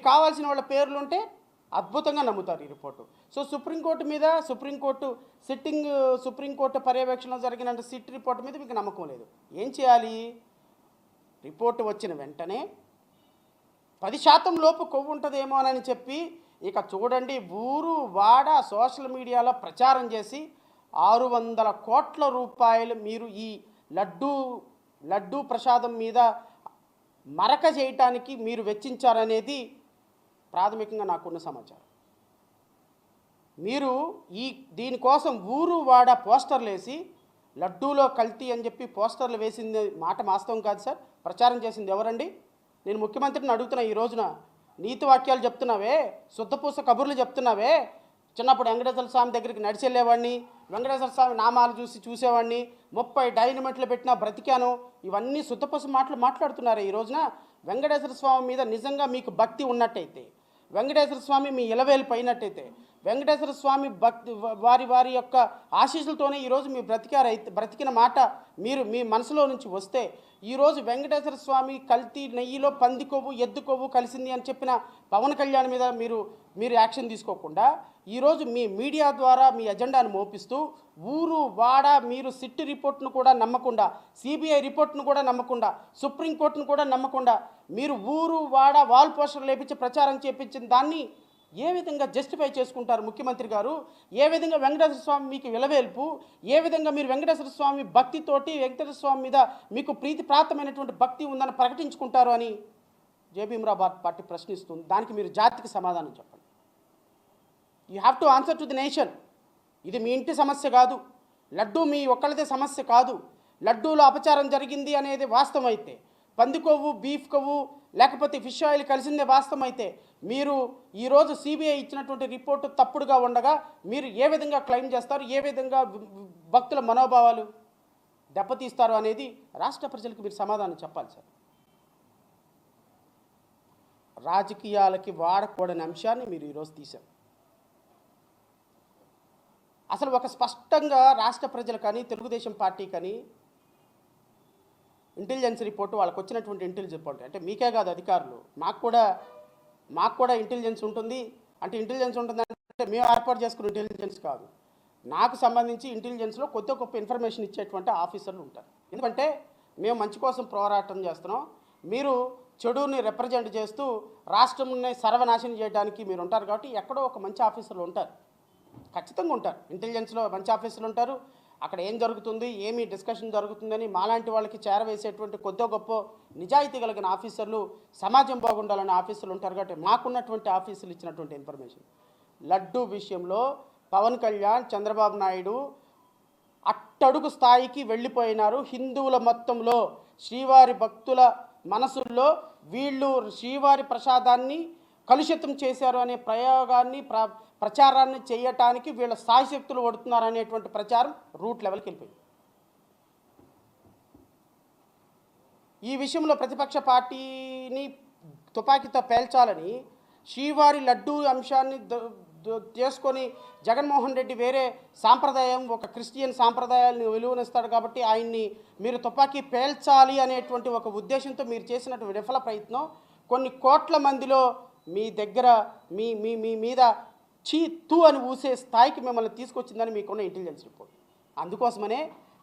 మీకు కావాల్సిన వాళ్ళ పేర్లు ఉంటే అద్భుతంగా నమ్ముతారు ఈ రిపోర్టు. సో సుప్రీంకోర్టు మీద, సుప్రీంకోర్టు పర్యవేక్షణలో జరిగిన సిట్ రిపోర్టు మీద మీకు నమ్మకం లేదు. ఏం చేయాలి? రిపోర్టు వచ్చిన వెంటనే 10% లోపు కొవ్వు ఉంటుందేమో అని చెప్పి ఇక చూడండి, ఊరు వాడ సోషల్ మీడియాలో ప్రచారం చేసి 600 కోట్ల రూపాయలు మీరు ఈ లడ్డూ ప్రసాదం మీద మరక చేయటానికి మీరు వెచ్చించారనేది ప్రాథమికంగా నాకున్న సమాచారం. మీరు దీనికోసం ఊరు వాడ పోస్టర్లు వేసి లడ్డూలో కల్తీ అని చెప్పి పోస్టర్లు వేసింది మాట వాస్తవం కాదు సార్. ప్రచారం చేసింది ఎవరండి? నేను ముఖ్యమంత్రిని అడుగుతున్నా ఈ రోజున. నీతి వాక్యాలు చెప్తున్నావే, శుద్ధపూస కబుర్లు చెప్తున్నావే. చిన్నప్పుడు వెంకటేశ్వర స్వామి దగ్గరికి నడిచి వెళ్ళేవాడిని, వెంకటేశ్వర స్వామి నామాలు చూసేవాడిని, 30 డైనమెంట్లు పెట్టినా బ్రతికాను, ఇవన్నీ శుద్ధపూస మాటలు మాట్లాడుతున్నారు. ఈ రోజున వెంకటేశ్వర స్వామి మీద నిజంగా మీకు భక్తి ఉన్నట్టయితే, వెంకటేశ్వర స్వామి మీ ఇలవేలు పైనట్టయితే, వెంకటేశ్వర స్వామి భక్తి వారి యొక్క ఆశీస్సులతోనే ఈరోజు మీ బ్రతికిన మాట మీ మనసులో నుంచి వస్తే, ఈరోజు వెంకటేశ్వర స్వామి కల్తీ నెయ్యిలో పంది కొవ్వు ఎద్దు కొవ్వు కలిసింది అని చెప్పిన పవన్ కళ్యాణ్ మీద మీరు యాక్షన్ తీసుకోకుండా ఈరోజు మీ మీడియా ద్వారా మీ ఎజెండాను మోపిస్తూ ఊరు వాడ మీరు సిట్ రిపోర్ట్ను కూడా నమ్మకుండా, సిబిఐ రిపోర్ట్ను కూడా నమ్మకుండా, సుప్రీంకోర్టును కూడా నమ్మకుండా మీరు ఊరు వాడ వాల్ పోస్టర్లు లేపించి ప్రచారం చేపించిన దాన్ని ఏ విధంగా జస్టిఫై చేసుకుంటారు ముఖ్యమంత్రి గారు? ఏ విధంగా వెంకటేశ్వర స్వామి మీకు విలవేల్పు, ఏ విధంగా మీరు వెంకటేశ్వర స్వామి భక్తితోటి వెంకటేశ్వర స్వామి మీద మీకు ప్రీతిప్రాప్తమైనటువంటి భక్తి ఉందని ప్రకటించుకుంటారు అని జేబీఎంరాబాద్ పార్టీ ప్రశ్నిస్తుంది. దానికి మీరు జాతికి సమాధానం చెప్పండి. You have to answer to the nation. ఇది మీ ఇంటి సమస్య కాదు, లడ్డూ మీ ఒక్కళ్ళదే సమస్య కాదు. లడ్డూలో అపచారం జరిగింది అనేది వాస్తవం అయితే, పంది కొవ్వు బీఫ్ కొవ్వు లేకపోతే ఫిష్ ఆయిల్ కలిసిందే వాస్తవం అయితే, మీరు ఈరోజు సిబిఐ ఇచ్చినటువంటి రిపోర్టు తప్పుడుగా ఉండగా మీరు ఏ విధంగా క్లెయిమ్ చేస్తారు, ఏ విధంగా భక్తుల మనోభావాలు దెబ్బతీస్తారు అనేది రాష్ట్ర ప్రజలకు మీరు సమాధానం చెప్పాలి సార్. రాజకీయాలకి వాడకూడని అంశాన్ని మీరు ఈరోజు తీశారు. అసలు ఒక స్పష్టంగా రాష్ట్ర ప్రజలు కానీ తెలుగుదేశం పార్టీ కానీ ఇంటెలిజెన్స్ రిపోర్టు, వాళ్ళకు వచ్చినటువంటి ఇంటెలిజెన్స్ రిపోర్ట్ అంటే మీకే కాదు అధికారులు, మాకు కూడా ఇంటెలిజెన్స్ ఉంటుంది. అంటే ఇంటెలిజెన్స్ ఉంటుందంటే మేము ఏర్పాటు చేసుకున్న ఇంటెలిజెన్స్ కాదు. నాకు సంబంధించి ఇంటెలిజెన్స్లో కొద్ది గొప్ప ఇన్ఫర్మేషన్ ఇచ్చేటువంటి ఆఫీసర్లు ఉంటారు. ఎందుకంటే మేము మంచి కోసం పోరాటం చేస్తున్నాం, మీరు చెడుని రిప్రజెంట్ చేస్తూ రాష్ట్రంని సర్వనాశనం చేయడానికి మీరు ఉంటారు. కాబట్టి ఎక్కడో ఒక మంచి ఆఫీసర్లు ఉంటారు, ఖచ్చితంగా ఉంటారు. ఇంటెలిజెన్స్లో మంచి ఆఫీసర్లు ఉంటారు. అక్కడ ఏం జరుగుతుంది, ఏమి డిస్కషన్ జరుగుతుందని మాలాంటి వాళ్ళకి చేరవేసేటువంటి కొద్దో గొప్ప నిజాయితీ కలిగిన ఆఫీసర్లు, సమాజం బాగుండాలనే ఆఫీసర్లు ఉంటారు. కాబట్టి మాకున్నటువంటి ఆఫీసులు ఇచ్చినటువంటి ఇన్ఫర్మేషన్, లడ్డూ విషయంలో పవన్ కళ్యాణ్, చంద్రబాబు నాయుడు అట్టడుగు స్థాయికి వెళ్ళిపోయినారు. హిందువుల మొత్తంలో శ్రీవారి భక్తుల మనసుల్లో వీళ్ళు శ్రీవారి ప్రసాదాన్ని కలుషితం చేశారు అనే ప్రచారాన్ని చేయటానికి వీళ్ళ సాయశక్తులు పడుతున్నారు అనేటువంటి ప్రచారం రూట్ లెవెల్కి వెళ్ళిపోయింది. ఈ విషయంలో ప్రతిపక్ష పార్టీని తుపాకీతో పేల్చాలని శ్రీవారి లడ్డూ అంశాన్ని చేసుకొని జగన్మోహన్ రెడ్డి వేరే సాంప్రదాయం, ఒక క్రిస్టియన్ సాంప్రదాయాలను విలువనిస్తాడు కాబట్టి ఆయన్ని మీరు తుపాకీ పేల్చాలి అనేటువంటి ఒక ఉద్దేశంతో మీరు చేసినటువంటి విఫల ప్రయత్నం కొన్ని కోట్ల మందిలో మీ దగ్గర మీ మీద తూ అని ఊసే స్థాయికి మిమ్మల్ని తీసుకొచ్చిందని మీకున్న ఇంటెలిజెన్స్ రిపోర్ట్. అందుకోసమనే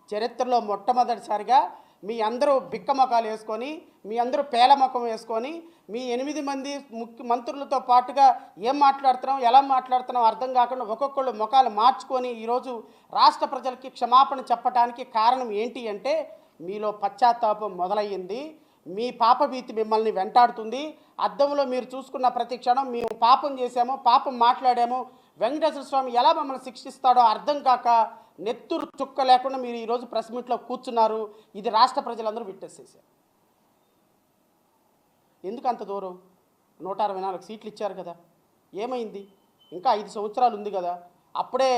చరిత్రలో మొట్టమొదటిసారిగా మీ అందరూ బిక్కమొఖాలు వేసుకొని, మీ అందరూ పేలముఖం వేసుకొని, మీ 8 మంది మంత్రులతో పాటుగా ఏం మాట్లాడుతున్నాం, ఎలా మాట్లాడుతున్నాం అర్థం కాకుండా ఒక్కొక్కళ్ళు ముఖాలు మార్చుకొని ఈరోజు రాష్ట్ర ప్రజలకి క్షమాపణ చెప్పడానికి కారణం ఏంటి అంటే మీలో పశ్చాత్తాపం మొదలయ్యింది. మీ పాపభీతి మిమ్మల్ని వెంటాడుతుంది. అద్దంలో మీరు చూసుకున్న ప్రతి క్షణం మేము పాపం చేశామో, పాపం మాట్లాడామో, వెంకటేశ్వర స్వామి ఎలా మమ్మల్ని శిక్షిస్తాడో అర్థం కాక నెత్తురు చుక్క లేకుండా మీరు ఈరోజు ప్రెస్ మీట్లో కూర్చున్నారు. ఇది రాష్ట్ర ప్రజలందరూ విట్నెస్ చేశారు. ఎందుకు అంత దూరం? 164 సీట్లు ఇచ్చారు కదా, ఏమైంది? ఇంకా 5 సంవత్సరాలు ఉంది కదా. అప్పుడే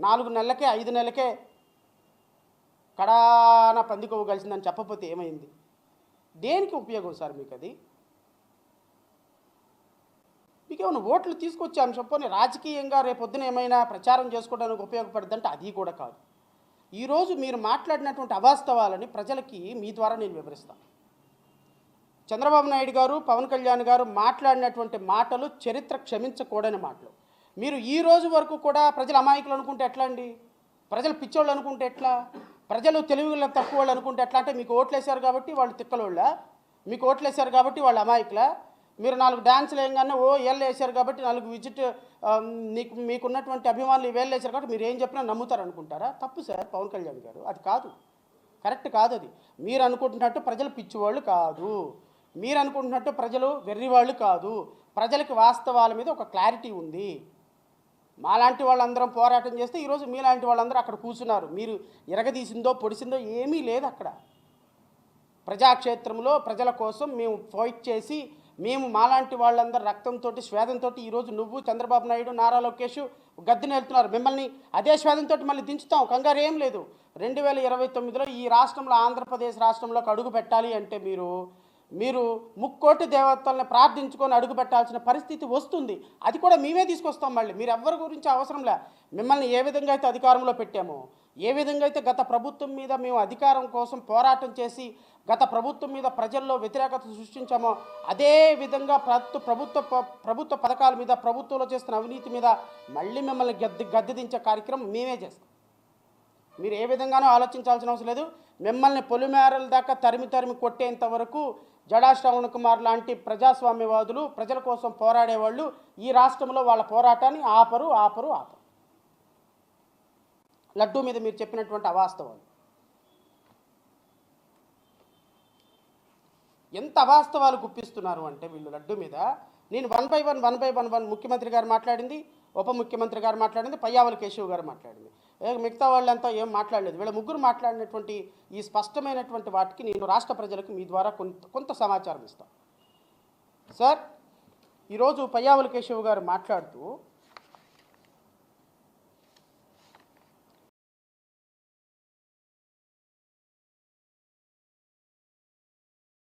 4 నెలలకే 5 నెలలకే కడాన పందికొవ్వు కలిసిందని చెప్పకపోతే ఏమైంది? దేనికి ఉపయోగం సార్ మీకు అది? మీకు ఏమైనా ఓట్లు తీసుకొచ్చే అంశం పోనీ రాజకీయంగా రేపొద్దున ఏమైనా ప్రచారం చేసుకోవడానికి ఉపయోగపడుతుందంటే అది కూడా కాదు. ఈరోజు మీరు మాట్లాడినటువంటి అవాస్తవాలని ప్రజలకి మీ ద్వారా నేను వివరిస్తాను. చంద్రబాబు నాయుడు గారు, పవన్ కళ్యాణ్ గారు మాట్లాడినటువంటి మాటలు చరిత్ర క్షమించకూడని మాటలు. మీరు ఈ రోజు వరకు కూడా ప్రజలు అమాయకులు అనుకుంటే ఎట్లా అండి? ప్రజలు పిచ్చోళ్ళు అనుకుంటే ఎట్లా? ప్రజలు తెలివిలో తక్కువ వాళ్ళు అనుకుంటే ఎట్లా? అంటే మీకు ఓట్లేశారు కాబట్టి వాళ్ళు తిక్కలోళ్ళ, మీకు ఓట్లేశారు కాబట్టి వాళ్ళు అమాయకుల, మీరు 4 డ్యాన్సులు వేయగానే ఏళ్ళు వేశారు కాబట్టి 4 విజిట్ మీకున్నటువంటి అభిమానులు వేళ్ళు వేశారు కాబట్టి మీరు ఏం చెప్పినా నమ్ముతారు అనుకుంటారా? తప్పు సార్ పవన్ కళ్యాణ్ గారు, అది కాదు, కరెక్ట్ కాదు అది. మీరు అనుకుంటున్నట్టు ప్రజలు పిచ్చివాళ్ళు కాదు, మీరు అనుకుంటున్నట్టు ప్రజలు వెర్రివాళ్ళు కాదు. ప్రజలకి వాస్తవాల మీద ఒక క్లారిటీ ఉంది. మాలాంటి వాళ్ళందరం పోరాటం చేస్తే ఈరోజు మీలాంటి వాళ్ళందరూ అక్కడ కూర్చున్నారు. మీరు ఎరగదీసిందో పొడిసిందో ఏమీ లేదు అక్కడ. ప్రజాక్షేత్రంలో ప్రజల కోసం మేము ఫైట్ చేసి మేము మాలాంటి వాళ్ళందరూ రక్తంతో స్వేదంతో ఈరోజు నువ్వు, చంద్రబాబు నాయుడు, నారా లోకేష్ గద్దెని వెళ్తున్నారు. మిమ్మల్ని అదే స్వేదంతో మళ్ళీ దించుతాం, కంగారు ఏం లేదు. 2029లో ఈ రాష్ట్రంలో, ఆంధ్రప్రదేశ్ రాష్ట్రంలోకి అడుగు పెట్టాలి అంటే మీరు ముక్కోటి దేవతల్ని ప్రార్థించుకొని అడుగు పెట్టాల్సిన పరిస్థితి వస్తుంది. అది కూడా మేమే తీసుకొస్తాం. మళ్ళీ మీరు ఎవరి గురించి అవసరంలే. మిమ్మల్ని ఏ విధంగా అయితే అధికారంలో పెట్టామో, ఏ విధంగా అయితే గత ప్రభుత్వం మీద మేము అధికారం కోసం పోరాటం చేసి గత ప్రభుత్వం మీద ప్రజల్లో వ్యతిరేకత సృష్టించామో, అదే విధంగా ప్రభుత్వ పథకాల మీద, ప్రభుత్వంలో చేస్తున్న అవినీతి మీద మళ్ళీ మిమ్మల్ని గద్దెదించే కార్యక్రమం మేమే చేస్తాం. మీరు ఏ విధంగానూ ఆలోచించాల్సిన అవసరం లేదు. మిమ్మల్ని పొలిమేరల దాకా తరిమి కొట్టేంత వరకు జడా శ్రవణ్ కుమార్ లాంటి ప్రజాస్వామ్యవాదులు, ప్రజల కోసం పోరాడేవాళ్ళు ఈ రాష్ట్రంలో వాళ్ళ పోరాటాన్ని ఆపరు. లడ్డూ మీద మీరు చెప్పినటువంటి అవాస్తవాలు, ఎంత అవాస్తవాలు గుప్పిస్తున్నారు అంటే వీళ్ళు లడ్డు మీద. నేను వన్ బై వన్ ముఖ్యమంత్రి గారు మాట్లాడింది, ఉప ముఖ్యమంత్రి గారు మాట్లాడింది, పయ్యావుల కేశవ్ గారు మాట్లాడింది, మిగతా వాళ్ళంతా ఏం మాట్లాడలేదు. వీళ్ళ ముగ్గురు మాట్లాడినటువంటి ఈ స్పష్టమైనటువంటి వాటికి నేను రాష్ట్ర ప్రజలకు మీ ద్వారా కొంత సమాచారం ఇస్తాను. సార్, ఈరోజు పయ్యావుల కేశవ్ గారు మాట్లాడుతూ